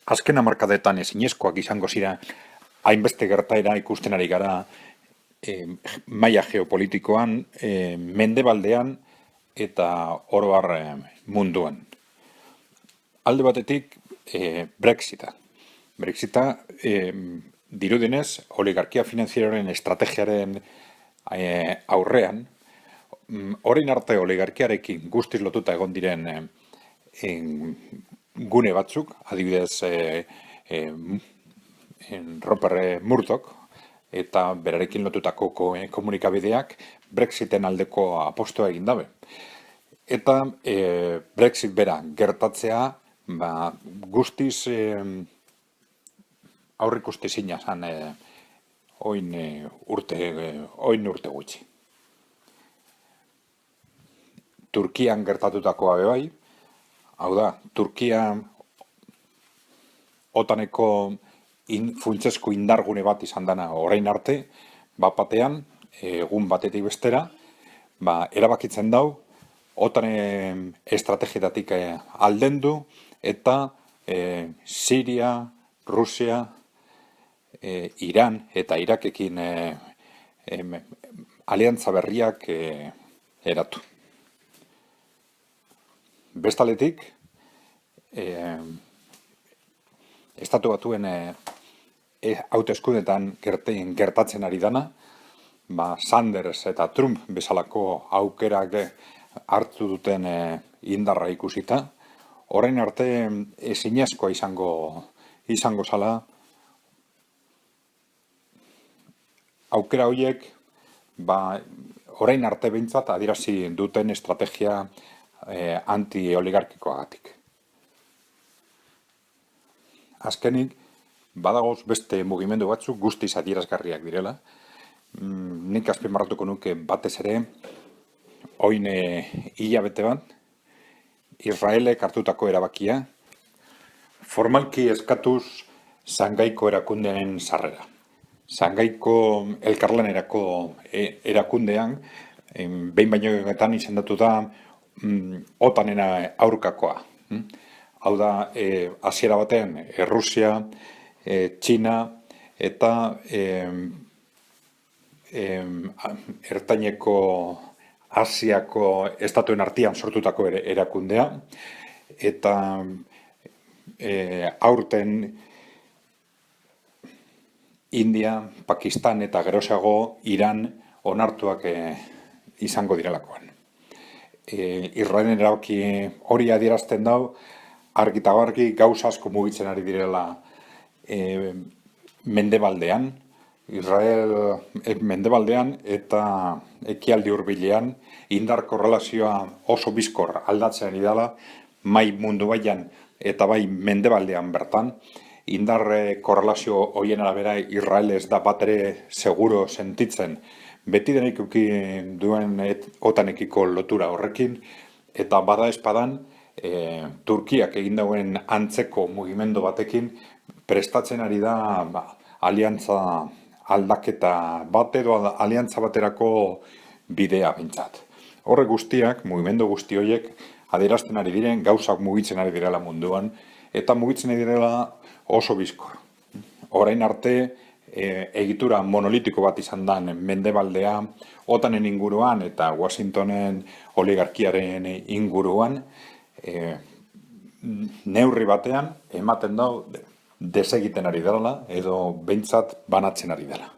Azken hamarkadetan ezinezkoak izango zira hainbeste gertaera ikusten ari gara maila geopolitikoan, mendebaldean eta oro har munduan. Alde batetik, Brexita. Brexita, dirudenez, oligarkia finanzieroaren estrategiaren aurrean, orain arte oligarkiarekin guztiz lotuta egon diren gune batzuk, adibidez Rupert Murdoch eta berarekin lotutako komunikabideak Brexiten aldeko apostoa egin dabe. Eta Brexit bera gertatzea guztiz aurreikustezina zan oin urte gutxi. Turkian gertatutakoa bai, hau da, Turkia otaneko funtsezko indargune bat izan dana orain arte, batean, egun batetik bestera, erabakitzen dau, otanen estrategietatik aldendu, eta Siria, Rusia, Iran eta Irakekin aliantza berriak eratu. Bestaletik, Estatu Batuen hauteskundeetan gertatzen ari dana, Sanders eta Trump bezalako aukerak hartu duten indarra ikusita, orain arte ezinezkoa izango zala aukera horiek orain arte behintzat adierazi duten estrategia anti-oligarkikoagatik. Azkenik, badagoz beste mugimendu batzuk guztiz adierazgarriak direla. Nik azpimarratuko nuke batez ere, oin hilabete bat, Israelek hartutako erabakia, formalki eskatuz Sangaiko erakundearen sarrera. Sangaiko elkarlanerako erakundean, behin baino getan izendatu da otanena aurkakoa. Hau da, hasiera batean, Rusia, Txina eta ertaineko Asiako estatuen artean sortutako erakundea, eta aurten India, Pakistan eta gerosago Iran onartuak izango direlakoan. Israelen erabaki hori adierazten dau, argi eta garbi gauza asko mugitzen ari direla mendebaldean, Israel mendebaldean eta ekialde hurbilean indar korrelazioa oso bizkor aldatzen ari dela, mai mundu baian eta bai mendebaldean bertan, indar korrelazio horien arabera Israel ez da bat ere seguro sentitzen, beti denik duen otanekiko lotura horrekin, eta bada espadan Turkiak egin dauen antzeko mugimendu batekin prestatzen ari da aliantza aldaketa bat edo aliantza baterako bidea bintzat. Horre guztiak, mugimendu guzti horiek adierazten ari diren, gauzak mugitzen ari direla munduan, eta mugitzen ari direla oso bizkor. Orain arte, egitura monolitiko bat izan da mendebaldea, otanen inguruan eta Washingtonen oligarkiaren inguruan, neurri batean ematen dau desegiten ari dela edo behintzat banatzen ari dela.